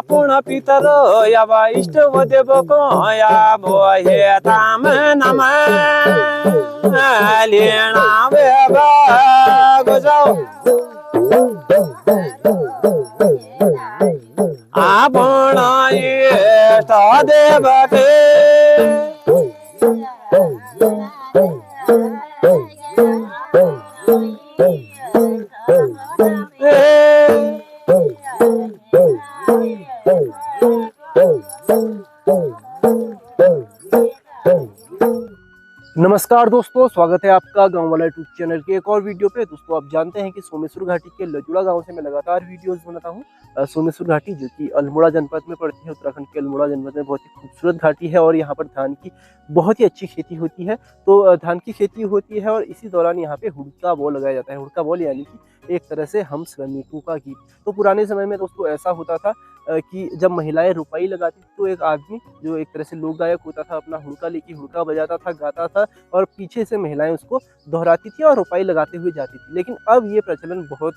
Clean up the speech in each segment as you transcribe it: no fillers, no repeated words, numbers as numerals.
आपण पितर याव इष्ट देव को या मोहे थाम नम लेना वे गुजाओ आपण इष्ट देव के नमस्कार दोस्तों, स्वागत है आपका गांव वाला यूट्यूब चैनल के एक और वीडियो पे। दोस्तों आप जानते हैं कि सोमेश्वर घाटी के लजुड़ा गांव से मैं लगातार वीडियोस बनाता हूं। सोमेश्वर घाटी जो कि अल्मोड़ा जनपद में पड़ती है, उत्तराखंड के अल्मोड़ा जनपद में बहुत ही खूबसूरत घाटी है और यहाँ पर धान की बहुत ही अच्छी खेती होती है। तो धान की खेती होती है और इसी दौरान यहाँ पे हुड़का बॉल लगाया जाता है। हुड़का बॉल यानी कि एक तरह से हम श्रमिकों का गीत। तो पुराने समय में दोस्तों ऐसा होता था कि जब महिलाएं रुपाई लगाती थी तो एक आदमी जो एक तरह से लोक गायक होता था अपना हुड़का लेके हुड़का बजाता था, गाता था और पीछे से महिलाएं उसको दोहराती थी और रुपाई लगाते हुए जाती थी। लेकिन अब ये प्रचलन बहुत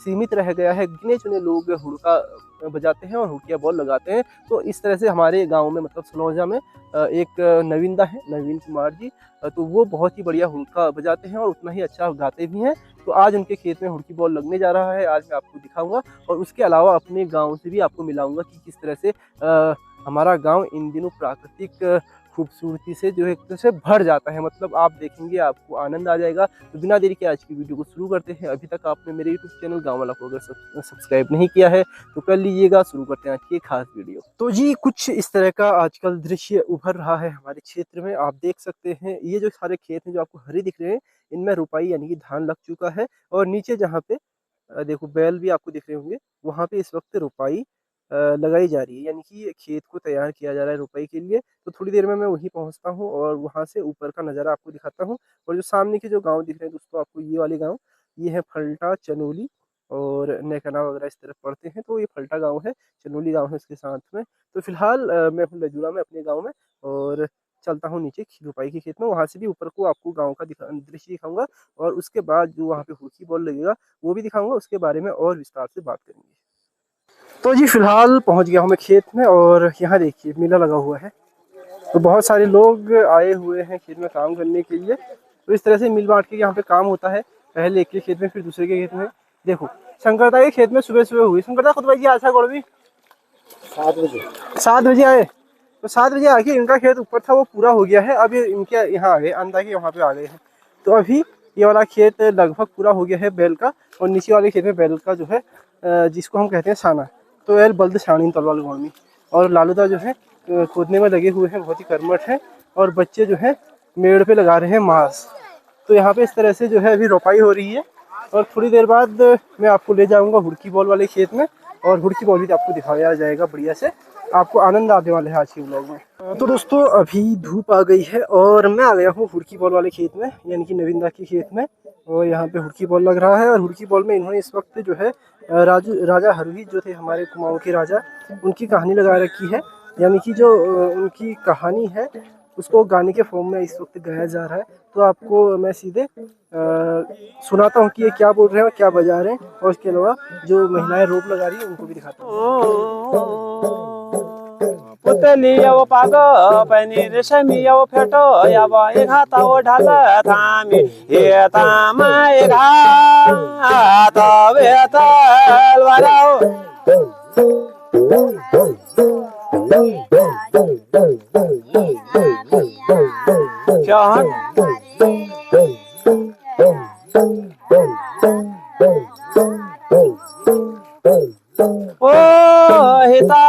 सीमित रह गया है, गिने चुने लोग हुड़का बजाते हैं और हुड़किया बॉल लगाते हैं। तो इस तरह से हमारे गांव में मतलब सलौजा में एक नवीनदा है, नवीन कुमार जी, तो वो बहुत ही बढ़िया हुड़का बजाते हैं और उतना ही अच्छा गाते भी हैं। तो आज उनके खेत में हुड़की बॉल लगने जा रहा है, आज मैं आपको दिखाऊंगा और उसके अलावा अपने गांव से भी आपको मिलाऊंगा कि किस तरह से हमारा गांव इन दिनों प्राकृतिक खूबसूरती से जो है एक तरह से भर जाता है। मतलब आप देखेंगे आपको आनंद आ जाएगा। तो बिना देरी के आज की वीडियो को शुरू करते हैं। अभी तक आपने मेरे यूट्यूब चैनल गांव वाला को अगर सब्सक्राइब नहीं किया है तो कर लीजिएगा। शुरू करते हैं आज की खास वीडियो। तो जी कुछ इस तरह का आजकल दृश्य उभर रहा है हमारे क्षेत्र में। आप देख सकते हैं ये जो सारे खेत हैं जो आपको हरे दिख रहे हैं, इनमें रुपाई यानी कि धान लग चुका है और नीचे जहाँ पे देखो बैल भी आपको दिख रहे होंगे, वहाँ पे इस वक्त रुपाई लगाई जा रही है, यानी कि खेत को तैयार किया जा रहा है रुपाई के लिए। तो थोड़ी देर में मैं वहीं पहुंचता हूं और वहां से ऊपर का नज़ारा आपको दिखाता हूं। और जो सामने के जो गांव दिख रहे हैं दोस्तों आपको, ये वाले गांव ये है फल्टा, चनोली और नेकना वगैरह इस तरफ पड़ते हैं। तो ये फल्टा गांव है, चनोली गांव है इसके साथ में। तो फिलहाल मैं हूँ लजुड़ा में अपने गाँव में और चलता हूँ नीचे रुपाई के खेत में। वहाँ से भी ऊपर को आपको गाँव का दृश्य दिखाऊंगा और उसके बाद जो वहाँ पे हुड़की बॉल लगेगा वो भी दिखाऊंगा। उसके बारे में और विस्तार से बात करेंगे। तो जी फिलहाल पहुंच गया हूँ मैं खेत में और यहाँ देखिए मेला लगा हुआ है। तो बहुत सारे लोग आए हुए हैं खेत में काम करने के लिए। तो इस तरह से मिल बांट के यहाँ पे काम होता है, पहले एक के खेत में फिर दूसरे के खेत में। देखो शंकरदा के खेत में सुबह सुबह हुई। शंकरदा खुद भाई जी अच्छा गौड़ भी 7 बजे आए। तो 7 बजे आके इनका खेत ऊपर था वो पूरा हो गया है। अब ये इनके यहाँ आ गए, अंदा के वहाँ पे आ गए हैं। तो अभी ये वाला खेत लगभग पूरा हो गया है बैल का और नीचे वाले खेत में बैल का जो है जिसको हम कहते हैं साना। तो एल बल्द छाणी तलवाल गाँव में। और लालूदा जो है खोदने में लगे हुए हैं, बहुत ही कर्मठ हैं। और बच्चे जो है मेड़ पे लगा रहे हैं मांस। तो यहाँ पे इस तरह से जो है अभी रोपाई हो रही है और थोड़ी देर बाद मैं आपको ले जाऊँगा हुड़की बॉल वाले खेत में और हुड़की बॉल भी आपको दिखाया जाएगा बढ़िया से। आपको आनंद आने वाला है आज के व्लॉग में। तो दोस्तों अभी धूप आ गई है और मैं आ गया हूँ हुड़की बॉल वाले खेत में, यानी कि नवीनदा के खेत में। और यहाँ पे हुड़की बॉल लग रहा है और हुड़की बॉल में इन्होंने इस वक्त जो है राजा हरवीर जो थे हमारे कुमाऊँ के राजा, उनकी कहानी लगा रखी है। यानी कि जो उनकी कहानी है उसको गाने के फॉर्म में इस वक्त गाया जा रहा है। तो आपको मैं सीधे सुनाता हूँ कि ये क्या बोल रहे हैं और क्या बजा रहे हैं। और उसके अलावा जो महिलाएं रोप लगा रही है उनको भी दिखाता हूँ। पुतली याव पाग पैनी रेशमी याव फेटो याव एक हाता ओ ढाल थामी हे तामा एक हात वेतल वराओ ओ हिता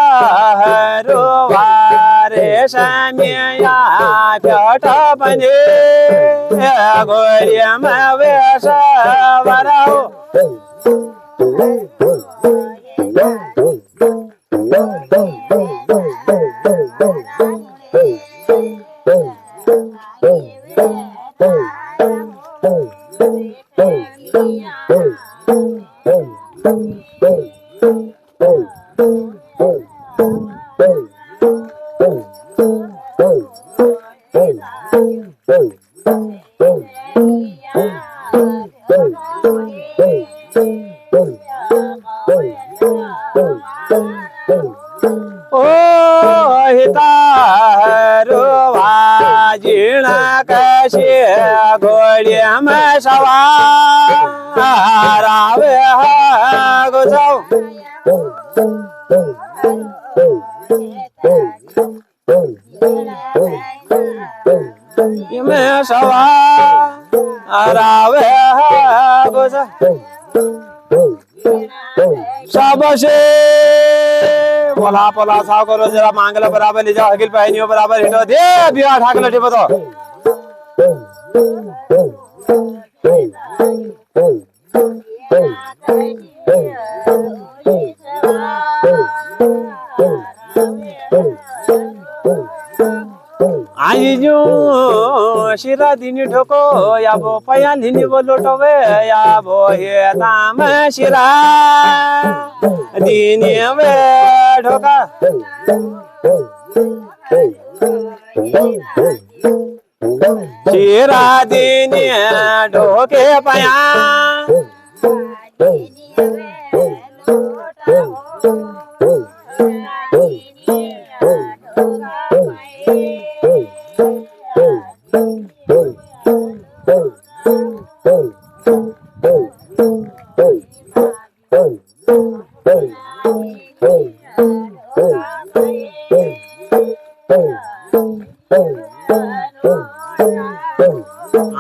हरो वारे शमिया प्याट बने गोरिया में वेश वराओ ओ हिता रोवाजीण कशी घोडी में सवार आवे गुजाऊ में सवार आवे गुजा शाबाशे बोला बोला साव करो जरा मांगला बराबर ले जाओ हगिल पहनियो बराबर हिटो दे बिया ठाकला टिपो तो आई जो शिरा दिनी ठोको याबो पया लिनी बोलोटवे याबो हे नाम शिरा दिनी वे ठोका शिरा दिनी ठोके पया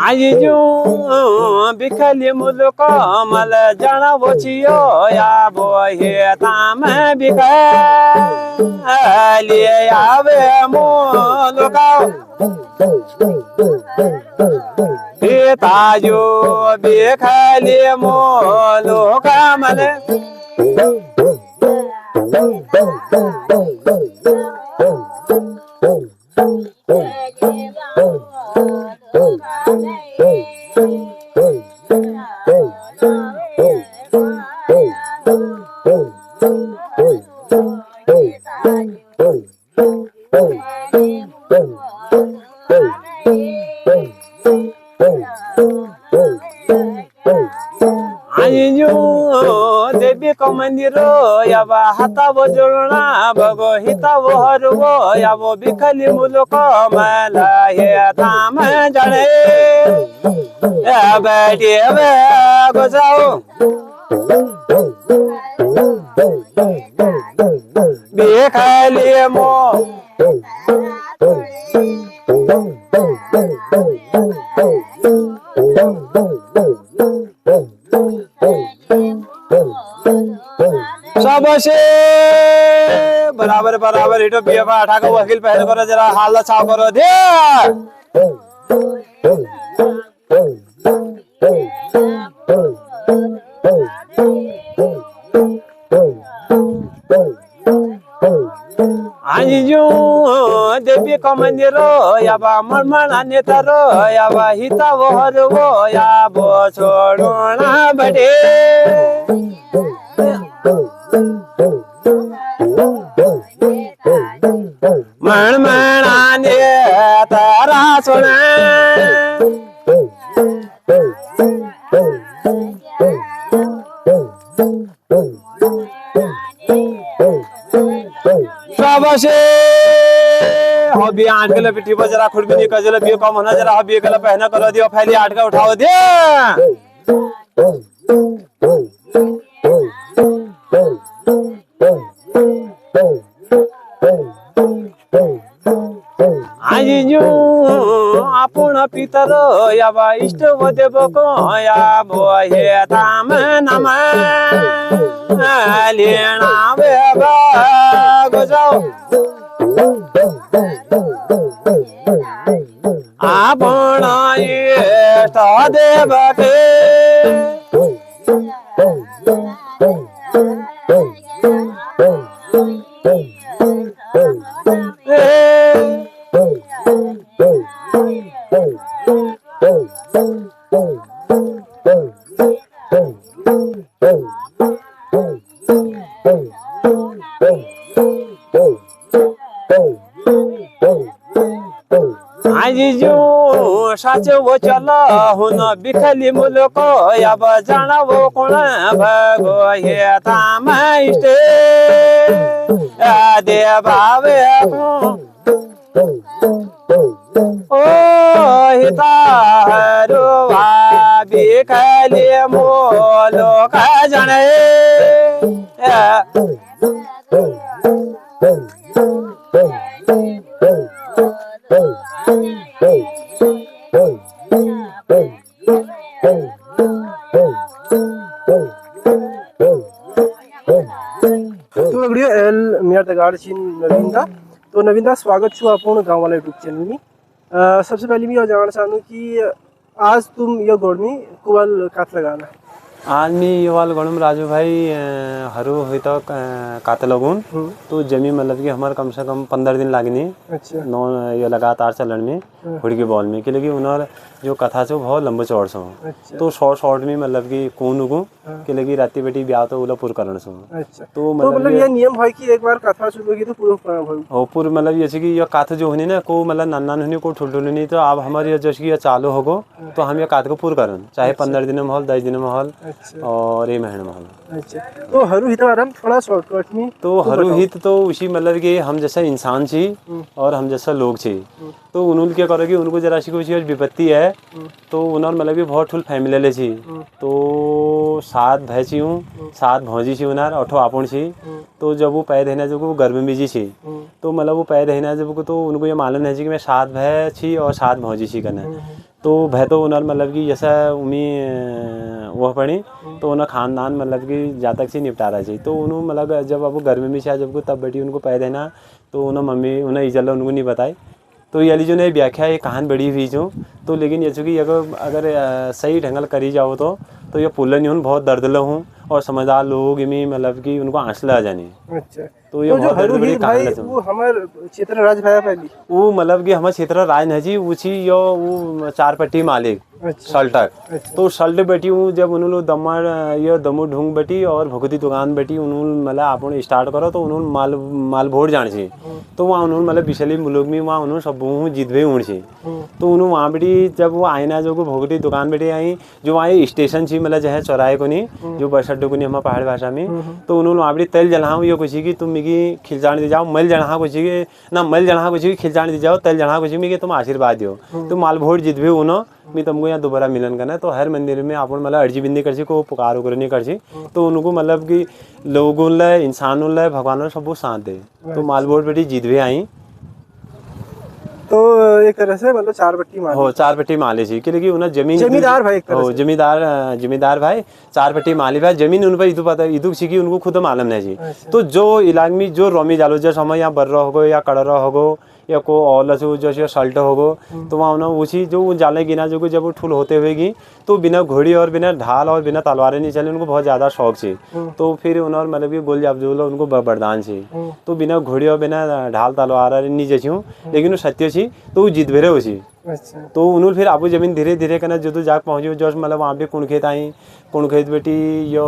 आई जो बिखली मुल्क मल जाना बोचियो या बो हे ताम बिखली आवे मुल्क हे ताजो बिखली मुल्क मल देवी को मंदिर याबा हाथा वो जोड़ना बगो हिता वो हरवो याबो बिखली मुल्क मला हे ताम जड़े बैठे वे गुजाओ बिखली मो शाबाशे बराबर बराबर हिटो बिया ठाको वकील पहन करो जरा हाल छाव करो दे आज जो देवी को मंदिर याबा मनमना नेतारो याबा हिता वो हरवो याबो छोड़ना बटे मनमना ने तारा सुना शाबाशे हबी 8 किलो पिठी पर जरा खुद भी नहीं कजल भी कम होना जरा हबी किलो पहना करो दियो फैली 8 का उठाओ दे आज जो आपण पितर याबा इष्ट देव को याबो हे ताम नम लेना वे गुजाओ आपण इष्ट देव के आज जो साच वो चला हुन बिखली मुलुक अब जाना वो कोण भगो हे ताम इष्टे देवावे ओ हिता हरुवा बिखली मुलुक जने तो अगड़ियो एल मियाँ तगाड़ छिन नवीन दा तो नवीन दा स्वागत छो आपन गाँव वाला यूट्यूब चैनल में। सबसे पहले मैं यह जानना चाहूँ कि आज तुम यह गोड़ में कुवल कात लगाना आज मी युवाल गणम राजू भाई हरू हुई तो कात लगून तो जमी मतलब कि हमारे कम से कम 15 दिन लागनी। अच्छा नौ ये लगातार चलन में हुड़ के बॉल में कि लगी उन्होंने जो कथा से बहुत लंबे चौड़ सो अच्छा तो शॉर्ट में मतलब कि कौन उगू कि लगी राती बेटी ब्याह तो उला पूर करण सो अच्छा तो मतलब ये नियम है कि एक बार कथा शुरू की तो पूरा हो पूर मतलब जैसे कि ये काथ जो होनी ना को मतलब नन्ना होनी को ठुल ठुल नहीं तो अब हमारे जैसे कि ये चालू होगो तो हम ये काथ को पूर करन चाहे 15 दिन में हॉल 10 दिन में हॉल और ये महीने में हॉल। अच्छा तो हरू हित आराम थोड़ा शॉर्टकट में तो हरू हित तो उसी मतलब कि हम जैसा इंसान छी और हम जैसा लोग छी तो उन्होंने क्या करोगे उनको जरा सी कुछ विपत्ति है तो उन्होंने मतलब कि बहुत ठुल फैमिली ले छी तो 7 भाई छी हूँ 7 भौजी छी उनार 8 आपन छी तो जब वो पैदा है जब वो गर्भ में बिजी छी तो मतलब वो पैदा है जब को तो उनको ये मालूम है कि मैं 7 भाई छी और 7 भौजी छी करना तो भय तो उन्होंने मतलब कि जैसा उम्मी वह पड़ी तो उन्हें खानदान मतलब कि जातक से निपटारा चाहिए तो उन्होंने मतलब जब अब घर में भी शायद जब को तब बेटी उनको पैदा है ना तो उन्हें मम्मी उन्हें इजल उनको नहीं बताई तो ये जो ने व्याख्या ये कहान बड़ी हुई जो तो लेकिन ये चूँकि अगर सही ढंगल करी जाओ तो ये पुल्ल नहीं हूँ बहुत दर्द लो हूँ और समझदार लोग में मतलब कि उनको आंसू आ जाने। अच्छा तो ये तो जो बहुत हरू बड़ी हित भाई कहानी वो हमार क्षेत्र राज भाई पहली वो मतलब कि हमारे क्षेत्र राज है जी ऊँची यो वो 4 पट्टी मालिक अच्छा शल्टक अच्छा तो शल्ट बेटी हूँ जब उन्होंने दमर ये दमू ढूंढ बेटी और भगवती दुकान बेटी उन्होंने मतलब आप स्टार्ट करो तो उन्होंने माल भोट जान से तो वहाँ उन्होंने मतलब बिशली मुलुक में वहाँ उन्होंने सब जिदवे उड़ से तो उन्होंने वहाँ बेटी जब वो आए ना जो भगवती दुकान बेटी आई जो वहाँ स्टेशन थी मतलब जहाँ चौराहे को नहीं जो बस अड्डे को नहीं हमारे पहाड़ी भाषा में तो उन्होंने वहाँ बेटी तेल जलाऊँ ये कुछ कि तुम मिगी खिलचाण दी जाओ मल जड़ा कुछ ना मल जड़ा कुछ खिलचाण दी जाओ तेल जड़ा कुछ मिगी तुम आशीर्वाद दो तुम माल भोट जितवे उन्हों मैं तुमको यहाँ दोबारा मिलन करना तो हर मंदिर में आप मतलब अर्जी बिंदी कर को पुकार उकर नहीं कर तो उनको मतलब कि लोगों ले इंसानों ले भगवानों सब साथ दे तो माल भोट बेटी जितवे आई तो एक तरह से मतलब 4 पट्टी मार हो 4 पट्टी माली छी क्योंकि उन्हें जमीन जमींदार भाई एक तरह हो जमींदार भाई 4 पट्टी माली भाई जमीन उन पर इधु पता इधु छी कि उनको खुद मालूम नहीं जी तो जो इलाके में जो रोमी जालो जैसे हम यहाँ बर्रा होगो या कड़रा होगो या को और जो शल्ट होगो तो वहाँ उन्हें उसी जो जाले गिना जो जब वो ठुल होते हुएगी तो बिना घोड़ी और बिना ढाल और बिना तलवारें नहीं चले उनको बहुत ज़्यादा शौक से तो फिर उन्होंने मतलब कि गोल जाबजूल उनको बरदान से तो बिना घोड़ी और बिना ढाल तलवार नहीं जैसी हूँ लेकिन वो सत्य छी तो वो जिद भेरे उसी अच्छा तो उन्होंने फिर आपको जमीन धीरे धीरे करना जो तो जाग पहुँची जो मतलब वहाँ पे कुणखेत आई कुणखेत बेटी यो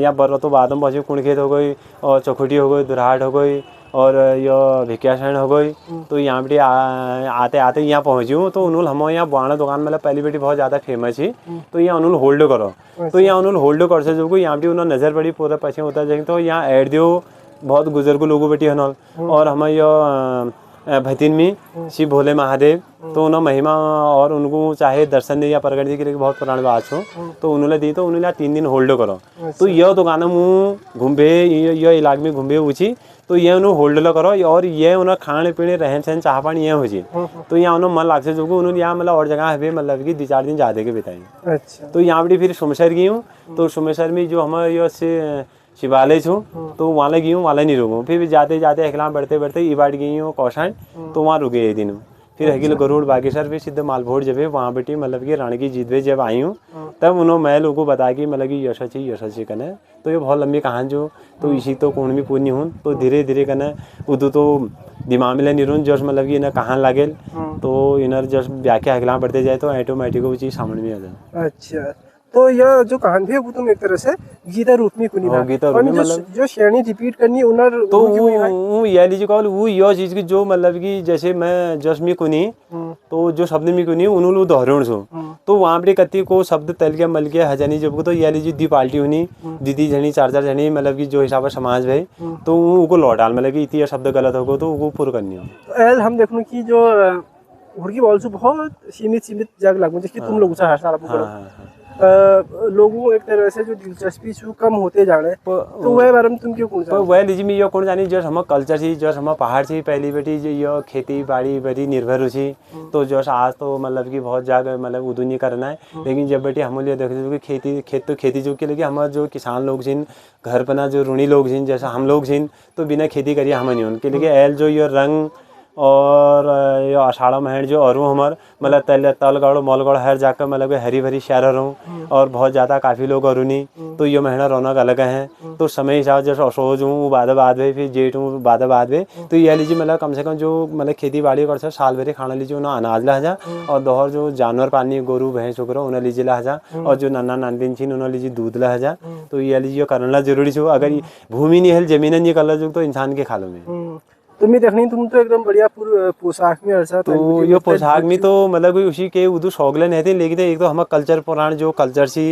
या बर्रा तो बाद में पहुँची कुणखेत हो गई और चौखुटी हो गई दुराहाट हो गई और यो भिकियाशरण हो गई तो यहाँ बेटी आते आते यहाँ पहुँची हूँ तो उन्होंने हमारे यहाँ बुआना दुकान मतलब पहली बेटी बहुत ज़्यादा फेमस ही तो यहाँ उन्होंने होल्ड करो तो यहाँ उन्होंने होल्ड कर से जो को यहाँ भी उन्होंने नज़र पड़ी पूरा पश्चिम होता जाएंगे तो यहाँ ऐड दियो बहुत गुजर को लोगों बेटी हनल और हमारे यो भतिन में शिव भोले महादेव तो उन्होंने महिमा और उनको चाहे दर्शन दे या प्रकट दी के लिए बहुत पुरानी बात हो तो उन्होंने दी तो उन्होंने 3 दिन होल्ड करो तो यह दुकान मुँह घूमे यह इलाके में घूमे ऊँची तो ये उन्होंने होल्ड लो करो और ये उन्हें खाने पीने रहन सहन चाह पानी ये हो जी तो यहाँ उन्होंने मन लागसे जो उन्होंने यहाँ मतलब और जगह है मतलब कि 2-4 दिन ज़्यादा के बिताई। अच्छा तो यहाँ पर फिर सोमेश्वर गई हूँ तो सोमेश्वर में जो हमारे ये शिवालय छूँ तो वहाँ गई हूँ वहाँ नहीं रुकूँ फिर जाते जाते अखिला बढ़ते बढ़ते ई बाट गई हूँ कौशान तो वहाँ रुके एक दिन फिर हकील गरुड़ बागेश्वर भी सीधे मालभोट जब वहाँ बेटी मतलब कि रानी की जीत जब आई हूँ तब उन्होंने मैं लोगों को बताया कि मतलब कि यशा कने तो ये बहुत लंबी कहानी जो तो इसी तो कौन भी पूर्णी हूँ तो धीरे धीरे कने उदू तो दिमाग में निरून जस मतलब कि इन्हें कहाँ लगे तो इन्हें जस व्याख्या अगला बढ़ते जाए तो ऑटोमेटिक वो चीज़ सामने में आ जाए। अच्छा तो यह जो कहानी है वो तुम एक तरह से गीता रूप में कुनी हाँ, गीता रूप और में जो मतलब जो श्रेणी रिपीट करनी उनर तो वो ये लीजिए कॉल वो यो चीज की जो मतलब कि जैसे मैं जस में कुनी तो जो शब्द में कुनी उन्होंने दोहरण छो तो वहाँ पे कति को शब्द तल के मल के हजानी जब तो ये लीजिए दी पार्टी हुई दीदी जनी चार जनी मतलब कि जो हिसाब से समाज भाई तो उनको लौटाल मतलब कि इतनी शब्द गलत होगा तो वो पूरा करनी हो। तो एल हम देखो कि जो हुड़की बॉल से बहुत सीमित जग लागू जिसकी तुम लोग हर साल लोगों एक तरह से जो दिलचस्पी छू कम होते जा रहे तो वह बारे में तुम क्यों कौन पर वह लीजिए में यो कौन जानी जो हम कल्चर छी जो हम पहाड़ छी पहली बेटी जो यो खेती बाड़ी बड़ी निर्भर हो छी तो जो आज तो मतलब कि बहुत ज्यादा मतलब उदू नहीं करना है लेकिन जब बेटी हम लोग देखते कि खेती जो के लिए हमारे जो किसान लोग जिन घर बना जो ऋणी लोग जिन जैसा हम लोग जिन तो बिना खेती करिए हम नहीं उनके लिए एल जो यो रंग और यो आषाढ़ महीने जो और हमार मतलब तलगढ़ मलगढ़ हर जाकर मतलब हरी भरी शहर रहूँ और बहुत ज़्यादा काफ़ी लोग और नहीं तो ये महीना रौनक अलग है तो समय हिसाब जैसे असोज हूँ वो बाद में फिर जेठ हूँ बाद में तो यह लीजिए मतलब कम से कम जो मतलब खेती बाड़ी कर साल भरी खाना लीजिए उन्हें अनाज ला जा और दोहर जो जानवर पानी गोरू भैंस वगैरह उन्हें लीजिए ला जा और जो नन्ना नानबीन छीन उन्हें लीजिए दूध ला जा तो यह लीजिए करना जरूरी छो अगर भूमि नहीं है जमीन नहीं कर जो तो इंसान के खालों में तुम्हें देखनी तुम तो एकदम बढ़िया पोशाक में अर्सा तो ये पोशाक में तो मतलब उसी के उधर शौगले नहीं थे लेकिन एक तो हमारा कल्चर पुराण जो कल्चर सी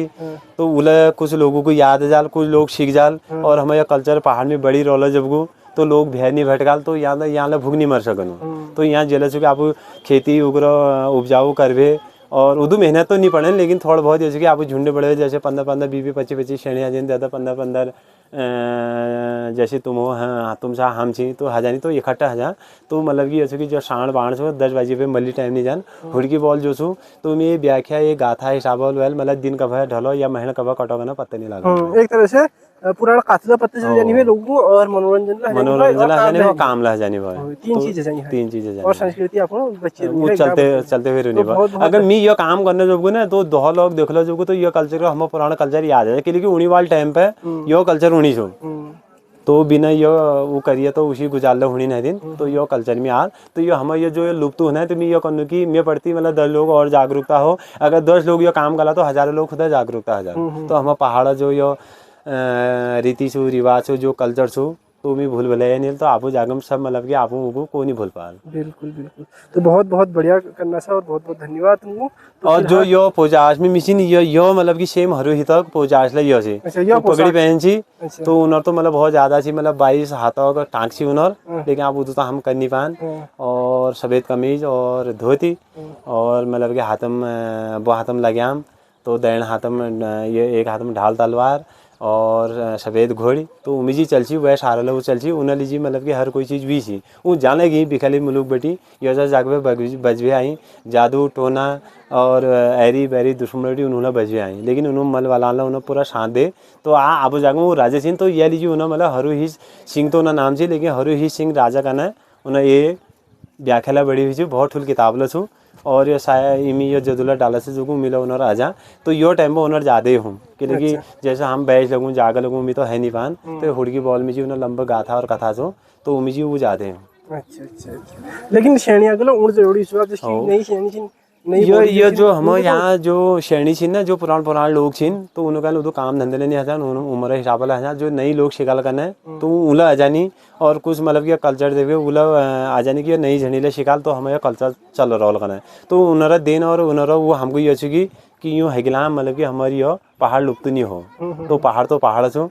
तो उला कुछ लोगों को याद जाल कुछ लोग सीख जाल और हमारे कल्चर पहाड़ में बड़ी रोल जब को तो लोग भय नहीं भटकाल तो यहाँ भूख नहीं मर सकन तो यहाँ जेल चुके आप खेती वगैरह उपजाऊ करवे और उदू मेहनत तो नहीं पड़े लेकिन थोड़ा बहुत जैसे कि आप झुंडे बड़े जैसे 15-15 20-25 श्रेणियाँ जिन ज़्यादा 15-15 जैसे तुम हो हाँ तुम सा हम छी तो हजानी तो इकट्ठा हजार तो मतलब कि जैसे कि जो साढ़ बाढ़ छो 10 बजे पे मल्ली टाइम नहीं जान हुड़की बॉल जो छू तो मैं व्याख्या ये गाथा हिसाब वेल मतलब दिन कब ढलो या महीना कब कटोगा ना पता नहीं लगा एक तरह से पुराना कातला पत्ते से जानी है लोगों और मनोरंजन काम ला जाने तीन चीजें और संस्कृति आपको बच्चे वो चलते हुए रहने अगर मैं ये काम करने जो ना तो दो लोग देख लो जो तो ये कल्चर हम पुराना कल्चर याद है क्योंकि उन्हीं वाले टाइम पे यो कल्चर उन्हीं छो तो बिना यो वो करिए तो उसी गुजार लो हुई नहीं दिन तो यो कल्चर में आ तो ये हमारे ये जो लुप्त होना है तो मैं ये कहूँ कि मैं पढ़ती मतलब 10 लोग और जागरूकता हो अगर 10 लोग ये काम करा तो हजारों लोग खुदा जागरूकता हजार तो हमारा पहाड़ जो यो रीति छू रिवाज छू जो कल्चर छू तो मैं भूल भले नहीं तो आपको जागम सब मतलब कि आपको वो को नहीं भूल पा बिल्कुल तो बहुत बढ़िया करना सा और बहुत धन्यवाद तुमको तो और जो यो पोजाश में मिशन यो मतलब कि सेम हरु ही तक पोजाश ले यो से पगड़ी पहन छी तो उनर तो मतलब बहुत ज्यादा छी मतलब 22 हाथों का टांग छी उनर लेकिन आप तो हम कर नहीं पान और सफेद कमीज और धोती और मतलब कि हाथम लगाम तो दैन हाथम ये एक हाथ में ढाल तलवार और सफ़ेद घोड़ी तो उमिजी चलची वह सारा लोग चलची उन्हें लीजिए मतलब कि हर कोई चीज़ भी सी वो जाने की बिखली मुलुक बेटी योजा जागवे बजवे आई जादू टोना और एरी बैरी दुश्मनी उन्होंने बजवे आई लेकिन उन्होंने मल वाला उन्हें पूरा साथ दे तो आप जागो वो राजा सिंह तो यह लीजिए उन्हें मतलब हरू ही सिंह तो उन्हें नाम से लेकिन हरू ही सिंह राजा का ना उन्हें ये व्याख्या बड़ी हुई बहुत ठुल किताब लो छूँ और ये शायद इमी ये जदुला डाला से जो मिला उन्होंने राजा तो यो टाइम में उन्होंने ज़्यादा हूँ क्योंकि जैसे हम बैठ लगूँ जाग लगूँ मैं तो है नहीं पान तो हुड़की बॉल में जी उन्हें लंबा गाथा और कथा छो तो उमी जी वो ज़्यादा हूँ अच्छा लेकिन श्रेणी अगला उड़ जरूरी नहीं श्रेणी ये जो हम यहाँ जो श्रेणी छी ना जो पुरान लोग छिन तो उनका काम धंधे लेने हजान उम्र हिसाब वाला हजान जो नई लोग शिकाल करना है तो उला आ जानी और कुछ मतलब कि कल्चर देवे उला आ जानी कि नई झंडीले शिकाल तो हमारे कल्चर चल रहा करना है तो उनरा दिन और उनरा वो हमको ये अच्छी कि यूँ हैगिला मतलब कि हमारी यो पहाड़ लुप्त नहीं हो तो पहाड़ छो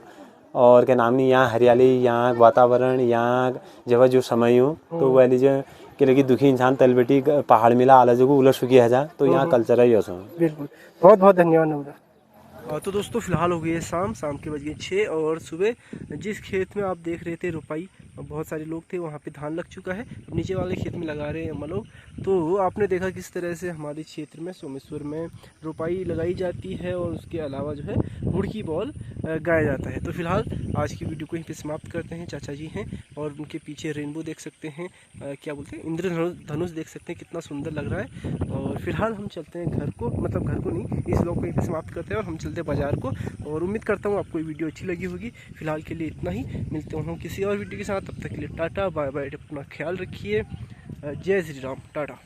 और क्या नाम नहीं यहाँ हरियाली यहाँ वातावरण यहाँ जब जो समय हूँ तो वह लीजिए कि दुखी इंसान तलबेटी पहाड़ मिला आला जो उलट सुखी है जा तो यहाँ कल्चर है बिल्कुल बहुत धन्यवाद। तो दोस्तों फिलहाल हो गई है शाम के बज गए 6 और सुबह जिस खेत में आप देख रहे थे रुपाई बहुत सारे लोग थे वहाँ पे धान लग चुका है नीचे वाले खेत में लगा रहे हैं हम लोग तो आपने देखा किस तरह से हमारे क्षेत्र में सोमेश्वर में रुपाई लगाई जाती है और उसके अलावा जो है हुड़की बॉल गाया जाता है। तो फिलहाल आज की वीडियो को यहीं पे समाप्त करते हैं। चाचा जी हैं और उनके पीछे रेनबो देख सकते हैं क्या बोलते हैं इंद्रधनुष देख सकते हैं कितना सुंदर लग रहा है। और फिलहाल हम चलते हैं घर को नहीं इस व्लॉग को यहीं पे समाप्त करते हैं और हम चलते हैं बाजार को और उम्मीद करता हूँ आपको ये वीडियो अच्छी लगी होगी। फिलहाल के लिए इतना ही, मिलते हैं किसी और वीडियो के साथ, तब तक के लिए टाटा बाय बाय, अपना ख्याल रखिए। जय श्री राम, टाटा।